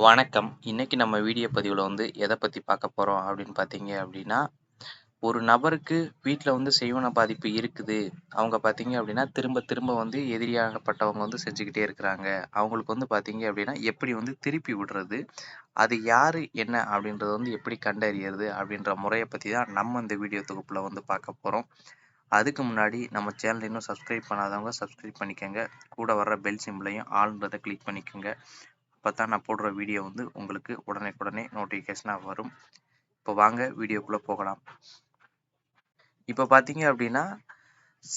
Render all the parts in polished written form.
வணக்கம். இன்னைக்கு நம்ம வீடியோ பதிவுல எத பத்தி பார்க்க போறோம் அப்படின்னு பார்த்தீங்க அப்படின்னா, ஒரு நபருக்கு வீட்ல செய்வன பாதிப்பு இருக்குது. அவங்க பார்த்தீங்க அப்படின்னா, திரும்ப திரும்ப எதிரியாகப்பட்டவங்க செஞ்சுக்கிட்டே இருக்கிறாங்க. அவங்களுக்கு பார்த்தீங்க அப்படின்னா, எப்படி திருப்பி விடுறது? அது யாரு, என்ன அப்படின்றத எப்படி கண்டறியறது? அப்படின்ற முறைய பத்தி தான் நம்ம இந்த வீடியோ தொகுப்புல பார்க்க போறோம். அதுக்கு முன்னாடி நம்ம சேனல் இன்னும் சப்ஸ்கிரைப் பண்ணாதவங்க சப்ஸ்கிரைப் பண்ணிக்கங்க. கூட வர்ற பெல் சிம்பலையும் ஆல்ன்றத கிளிக் பண்ணிக்கங்க. அப்பதான் நான் போடுற வீடியோ உங்களுக்கு உடனே நோட்டிஃபிகேஷனா வரும். இப்போ வாங்க வீடியோக்குள்ள போகலாம். இப்ப பார்த்தீங்க அப்படின்னா,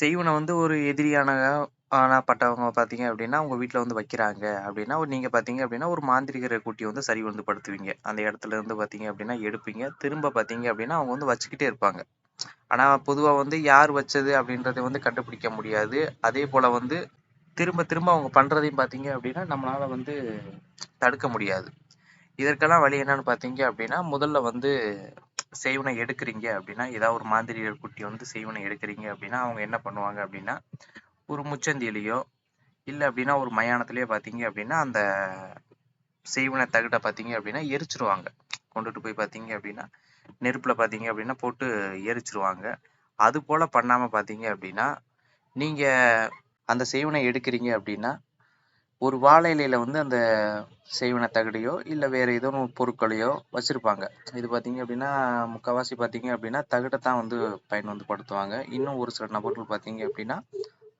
செய்வன ஒரு எதிரியானப்பட்டவங்க பார்த்தீங்க அப்படின்னா, உங்க வீட்ல வைக்கிறாங்க அப்படின்னா, நீங்க பார்த்தீங்க அப்படின்னா, ஒரு மாந்திரீகர கூட்டி சரி படுத்துவீங்க. அந்த இடத்துல இருந்து பார்த்தீங்க அப்படின்னா எடுப்பீங்க. திரும்ப பார்த்தீங்க அப்படின்னா, அவங்க வச்சுக்கிட்டே இருப்பாங்க. ஆனா பொதுவா யார் வச்சது அப்படின்றத கண்டுபிடிக்க முடியாது. அதேபோல திரும்ப திரும்ப அவங்க பண்றதையும் பார்த்தீங்க அப்படின்னா, நம்மளால தடுக்க முடியாது. இதற்கெல்லாம் வழி என்னன்னு பார்த்தீங்க அப்படின்னா, முதல்ல செய்வன எடுக்குறீங்க அப்படின்னா, ஏதாவது ஒரு மாந்திரீகர் குட்டி செய்வன எடுக்குறீங்க அப்படின்னா, அவங்க என்ன பண்ணுவாங்க அப்படின்னா, ஒரு முச்சந்தியிலயோ, இல்ல அப்படின்னா ஒரு மயானத்திலயோ பார்த்தீங்க அப்படின்னா, அந்த செய்வன தகட்ட பார்த்தீங்க அப்படின்னா எரிச்சுருவாங்க. கொண்டுட்டு போய் பார்த்தீங்க அப்படின்னா, நெருப்புல பார்த்தீங்க அப்படின்னா போட்டு எரிச்சுருவாங்க. அதுபோல பண்ணாம பார்த்தீங்க அப்படின்னா, நீங்க அந்த செய்வன எடுக்குறீங்க அப்படின்னா, ஒரு வாழை இலையில அந்த செய்வன தகடையோ, இல்ல வேற ஏதோ ஒரு பொருட்களையோ வச்சிருப்பாங்க. இது பார்த்தீங்க அப்படின்னா, முக்காவாசி பார்த்தீங்க அப்படின்னா, தகட்டத்தான் படுத்துவாங்க. இன்னும் ஒரு சில நபர்கள் பார்த்தீங்க அப்படின்னா,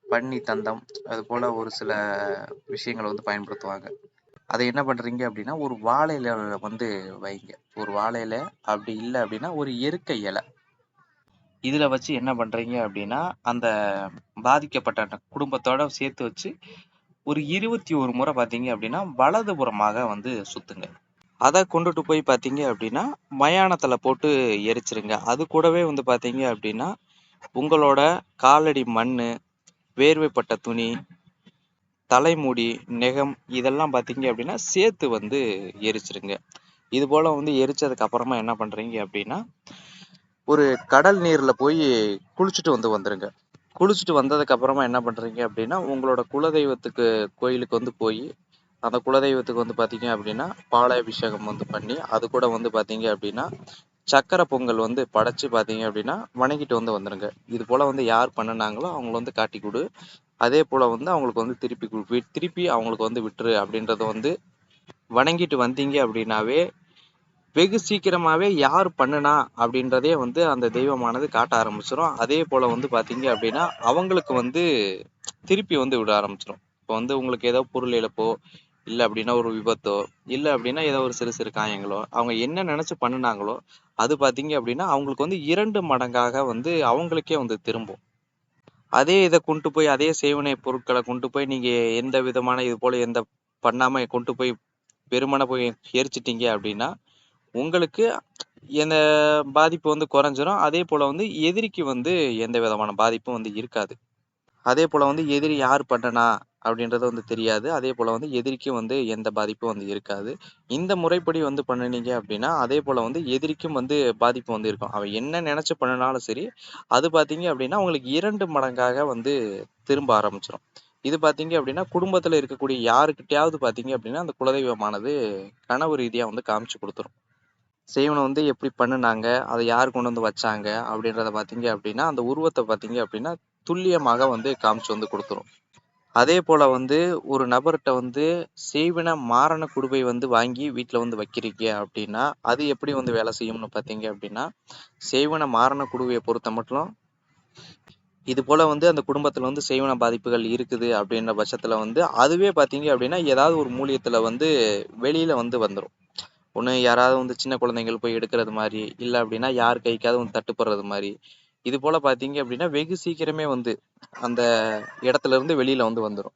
பன்னி தந்தம், அதுபோல ஒரு சில விஷயங்கள பயன்படுத்துவாங்க. அதை என்ன பண்றீங்க அப்படின்னா, ஒரு வாழை இலையில வைங்க. ஒரு வாழை இலை, அப்படி இல்ல அப்படின்னா ஒரு எருக்க இலை. இதுல வச்சு என்ன பண்றீங்க அப்படின்னா, அந்த பாதிக்கப்பட்ட அந்த குடும்பத்தோட சேர்த்து வச்சு ஒரு 21 முறை பார்த்தீங்க அப்படின்னா, வலதுபுறமாக சுத்துங்க. அத கொண்டுட்டு போய் பார்த்தீங்க அப்படின்னா, மயானத்துல போட்டு எரிச்சிருங்க. அது கூடவே பார்த்தீங்க அப்படின்னா, உங்களோட காலடி மண்ணு, வேர்வைப்பட்ட துணி, தலைமுடி, நெகம் இதெல்லாம் பார்த்தீங்க அப்படின்னா, சேர்த்து எரிச்சிருங்க. இது போல எரிச்சதுக்கு அப்புறமா என்ன பண்றீங்க அப்படின்னா, ஒரு கடல் நீர்ல போய் குளிச்சுட்டு வந்துருங்க. குளிச்சுட்டு வந்ததுக்கு அப்புறமா என்ன பண்றீங்க அப்படின்னா, உங்களோட குலதெய்வத்துக்கு கோயிலுக்கு போய் அந்த குலதெய்வத்துக்கு பார்த்தீங்க அப்படின்னா, பாலாபிஷேகம் பண்ணி, அது கூட பார்த்தீங்க அப்படின்னா, சக்கரை பொங்கல் படைச்சு பார்த்தீங்க அப்படின்னா, வணங்கிட்டு வந்துருங்க. இது போல யார் பண்ணுனாங்களோ அவங்கள காட்டி கொடு. அதே போல அவங்களுக்கு திருப்பி அவங்களுக்கு விட்டுரு அப்படின்றத வணங்கிட்டு வந்தீங்க அப்படின்னாவே, வெகு சீக்கிரமாவே யார் பண்ணுனா அப்படின்றதே அந்த தெய்வமானது காட்ட ஆரம்பிச்சிடும். அதே போல பார்த்தீங்க அப்படின்னா, அவங்களுக்கு திருப்பி விட ஆரம்பிச்சிடும். இப்போ உங்களுக்கு ஏதோ பொருள் இழப்போ, இல்ல அப்படின்னா ஒரு விபத்தோ, இல்ல அப்படின்னா ஏதோ ஒரு சிறு சிறு காயங்களோ, அவங்க என்ன நினைச்சு பண்ணுனாங்களோ, அது பார்த்தீங்க அப்படின்னா அவங்களுக்கு 2 மடங்காக அவங்களுக்கே திரும்பும். அதே இத கொண்டு போய் அதே சேவனை பொருட்கள கொண்டு போய் நீங்க எந்த விதமான இது போல எந்த பண்ணாம கொண்டு போய் வெறுமனே போய் எரிச்சிட்டீங்க அப்படின்னா, உங்களுக்கு எந்த பாதிப்பு குறைஞ்சிரும். அதே போல எதிரிக்கு எந்த விதமான பாதிப்பும் இருக்காது. அதே போல எதிரி யார் பண்ணுனா அப்படின்றது தெரியாது. அதே போல எதிரிக்கும் எந்த பாதிப்பும் இருக்காது. இந்த முறைப்படி பண்ணுனீங்க அப்படின்னா, அதே போல எதிரிக்கும் பாதிப்பு இருக்கும். அவன் என்ன நினைச்சு பண்ணுனாலும் சரி, அது பார்த்தீங்க அப்படின்னா உங்களுக்கு 2 மடங்காக திரும்ப ஆரம்பிச்சிரும். இது பார்த்தீங்க அப்படின்னா, குடும்பத்துல இருக்கக்கூடிய யாருக்கிட்டயாவது பார்த்தீங்க அப்படின்னா, அந்த குலதெய்வமானது கனவு ரீதியா காமிச்சு குடுத்துரும். செய்வன எப்படி பண்ணுனாங்க, அத யார் கொண்டு வச்சாங்க அப்படின்றத பார்த்தீங்க அப்படின்னா, அந்த உருவத்த பார்த்தீங்க அப்படின்னா, துல்லியமாக காமிச்சு குடுத்துரும். அதே போல ஒரு நபர்ட்ட செய்வன மாரண குடுவை வாங்கி வீட்ல வைக்கிறீங்க அப்படின்னா, அது எப்படி வேலை செய்யும்னு பார்த்தீங்க அப்படின்னா, செய்வன மாரண குடுவைய பொறுத்த மட்டும், இது போல அந்த குடும்பத்துல செய்வன பாதிப்புகள் இருக்குது அப்படின்ற பட்சத்துல அதுவே பார்த்தீங்க அப்படின்னா, ஏதாவது ஒரு மூலியத்துல வெளியில வந்துரும். ஒண்ணு யாராவது சின்ன குழந்தைகள் போய் எடுக்கிறது மாரி, இல்ல அப்படின்னா யார் கைக்காவது தட்டுப்படுறது மாரி. இது போல பார்த்தீங்க அப்படின்னா, வெகு சீக்கிரமே அந்த இடத்துல இருந்து வெளியில வந்துரும்.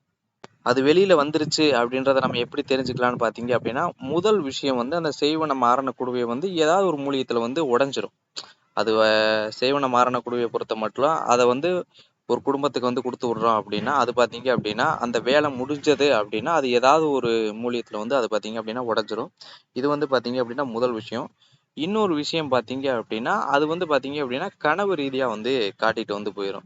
அது வெளியில வந்துருச்சு அப்படின்றத நம்ம எப்படி தெரிஞ்சுக்கலாம்னு பார்த்தீங்க அப்படின்னா, முதல் விஷயம் அந்த செய்வன மாரண குடுவை ஏதாவது ஒரு மூலியத்துல உடைஞ்சிரும். அது செய்வன மாரண குடுவைய பொறுத்த மட்டும் அத ஒரு குடும்பத்துக்கு குடுத்து விடுறோம் அப்படின்னா, அது பார்த்தீங்க அப்படின்னா, அந்த வேலை முடிஞ்சது அப்படின்னா, அது ஏதாவது ஒரு மூலியத்துல அது பார்த்தீங்க அப்படின்னா உடைஞ்சிரும். இது பார்த்தீங்க அப்படின்னா முதல் விஷயம். இன்னொரு விஷயம் பார்த்தீங்க அப்படின்னா, அது பார்த்தீங்க அப்படின்னா, கனவு ரீதியா காட்டிட்டு போயிரும்.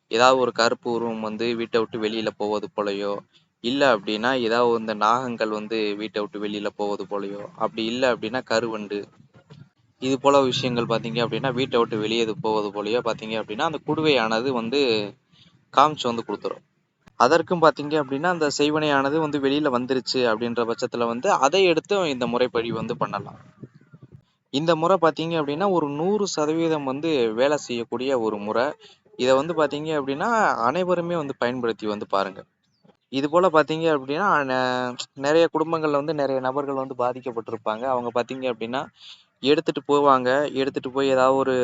ஏதாவது ஒரு கருப்பு உருவம் வீட்ட விட்டு வெளியில போவது போலயோ, இல்ல அப்படின்னா ஏதாவது இந்த நாகங்கள் வந்து வீட்டை விட்டு வெளியில போவது போலயோ, அப்படி இல்ல அப்படின்னா கருவண்டு, இது போல விஷயங்கள் பார்த்தீங்க அப்படின்னா வீட்டை விட்டு வெளியே போவது போலயோ பார்த்தீங்க அப்படின்னா அந்த குடுவையானது வந்து காமிச்சு வந்து கொடுத்துரும். அதற்கும் பார்த்தீங்க அப்படின்னா அந்த செய்வினையானது வந்து வெளியில வந்துருச்சு அப்படின்ற பட்சத்துல வந்து அதை எடுத்து இந்த முறைப்படி வந்து பண்ணலாம். இந்த முறை பார்த்தீங்க அப்படின்னா ஒரு 100% வந்து வேலை செய்யக்கூடிய ஒரு முறை. இதை வந்து பார்த்தீங்க அப்படின்னா அனைவருமே வந்து பயன்படுத்தி வந்து பாருங்க. இது போல பார்த்தீங்க அப்படின்னா நிறைய குடும்பங்கள்ல வந்து நிறைய நபர்கள் வந்து பாதிக்கப்பட்டிருப்பாங்க. அவங்க பார்த்தீங்க அப்படின்னா எடுத்துட்டு போவாங்க. எடுத்துட்டு போய் ஏதாவது ஒரு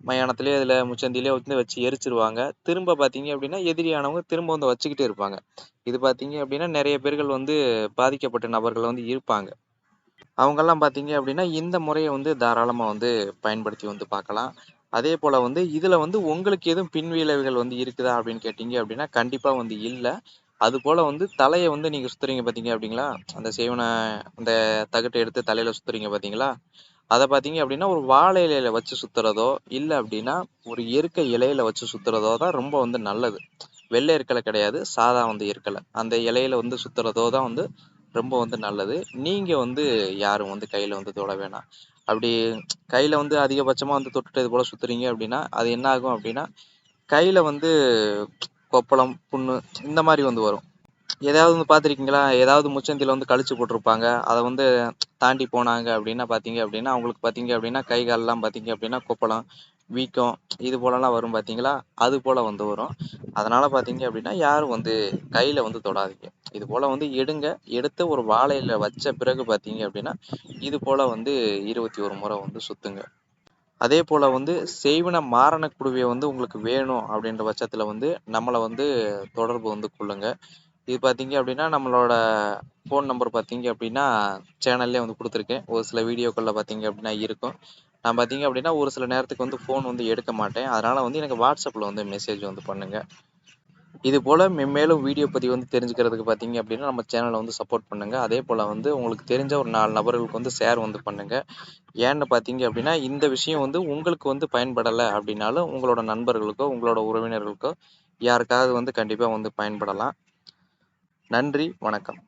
மயானத்திலேயோ இதுல முச்சந்திலயோ வந்து வச்சு எரிச்சிருவாங்க. திரும்ப பார்த்தீங்க அப்படின்னா எதிரியானவங்க திரும்ப வந்து வச்சுக்கிட்டே இருப்பாங்க. இது பார்த்தீங்க அப்படின்னா நிறைய பேர்கள் வந்து பாதிக்கப்பட்ட நபர்கள் வந்து இருப்பாங்க. அவங்கெல்லாம் பார்த்தீங்க அப்படின்னா இந்த முறையை வந்து தாராளமா வந்து பயன்படுத்தி வந்து பார்க்கலாம். அதே போல வந்து இதுல வந்து உங்களுக்கு எதுவும் பின்விளைவுகள் வந்து இருக்குதா அப்படின்னு கேட்டீங்க அப்படின்னா கண்டிப்பா வந்து இல்ல. அது போல வந்து தலையை வந்து நீங்க சுத்துறீங்க பார்த்தீங்க அப்படிங்களா, அந்த செய்வன அந்த தகட்டை எடுத்து தலையில சுத்துறீங்க பார்த்தீங்களா, அதை பார்த்தீங்க அப்படின்னா ஒரு வாழை இலையில வச்சு சுத்துறதோ இல்லை அப்படின்னா ஒரு எருக்க இலையில வச்சு சுத்துறதோ தான் ரொம்ப வந்து நல்லது. வெள்ளை எருக்கலை கிடையாது, சாதா வந்து எருக்கலை அந்த இலையில வந்து சுத்துறதோ தான் வந்து ரொம்ப வந்து நல்லது. நீங்க வந்து யாரும் வந்து கையில வந்து தொட வேணாம். அப்படி கையில வந்து அதிகபட்சமா வந்து தொட்டுட்டு இது போல சுத்துறீங்க அப்படின்னா அது என்ன ஆகும் அப்படின்னா கையில வந்து கொப்பளம், புண்ணு இந்த மாதிரி வந்து வரும். ஏதாவது வந்து பார்த்துருக்கீங்களா? ஏதாவது முச்சந்தில வந்து கழிச்சு போட்டிருப்பாங்க. அதை வந்து தாண்டி போனாங்க அப்படின்னா பார்த்தீங்க அப்படின்னா அவங்களுக்கு பார்த்தீங்க அப்படின்னா கை கால்லாம் பார்த்தீங்க அப்படின்னா கொப்பளம், வீக்கம் இது போலலாம் வரும் பார்த்தீங்களா? அது போல வந்து வரும். அதனால பார்த்தீங்க அப்படின்னா யாரும் வந்து கையில வந்து தொடாதீங்க. இது போல வந்து எடுங்க. எடுத்து ஒரு வாழையில வச்ச பிறகு பார்த்தீங்க அப்படின்னா இது போல வந்து 21 முறை வந்து சுத்துங்க. அதே போல வந்து செய்வின மாரண குடுவையை வந்து உங்களுக்கு வேணும் அப்படின்ற பட்சத்துல வந்து நம்மளை வந்து தொடர்பு வந்து கொள்ளுங்க. இது பார்த்தீங்க அப்படின்னா நம்மளோட ஃபோன் நம்பர் பார்த்தீங்க அப்படின்னா சேனல்லே வந்து கொடுத்துருக்கேன். ஒரு சில வீடியோக்களில் பார்த்தீங்க அப்படின்னா இருக்கும். நான் பார்த்தீங்க அப்படின்னா ஒரு சில நேரத்துக்கு வந்து ஃபோன் வந்து எடுக்க மாட்டேன். அதனால வந்து எனக்கு வாட்ஸ்அப்பில் வந்து மெசேஜ் வந்து பண்ணுங்க. இது போல மென்மேலும் வீடியோ பதிவு வந்து தெரிஞ்சுக்கிறதுக்கு பார்த்தீங்க அப்படின்னா நம்ம சேனலை வந்து சப்போர்ட் பண்ணுங்க. அதே போல வந்து உங்களுக்கு தெரிஞ்ச ஒரு 4 நபர்களுக்கு வந்து ஷேர் வந்து பண்ணுங்க. ஏன்னு பார்த்தீங்க அப்படின்னா இந்த விஷயம் வந்து உங்களுக்கு வந்து பயன்படலை அப்படின்னாலும் உங்களோட நண்பர்களுக்கோ உங்களோட உறவினர்களுக்கோ யாருக்காவது வந்து கண்டிப்பாக வந்து பயன்படலாம். நன்றி, வணக்கம்.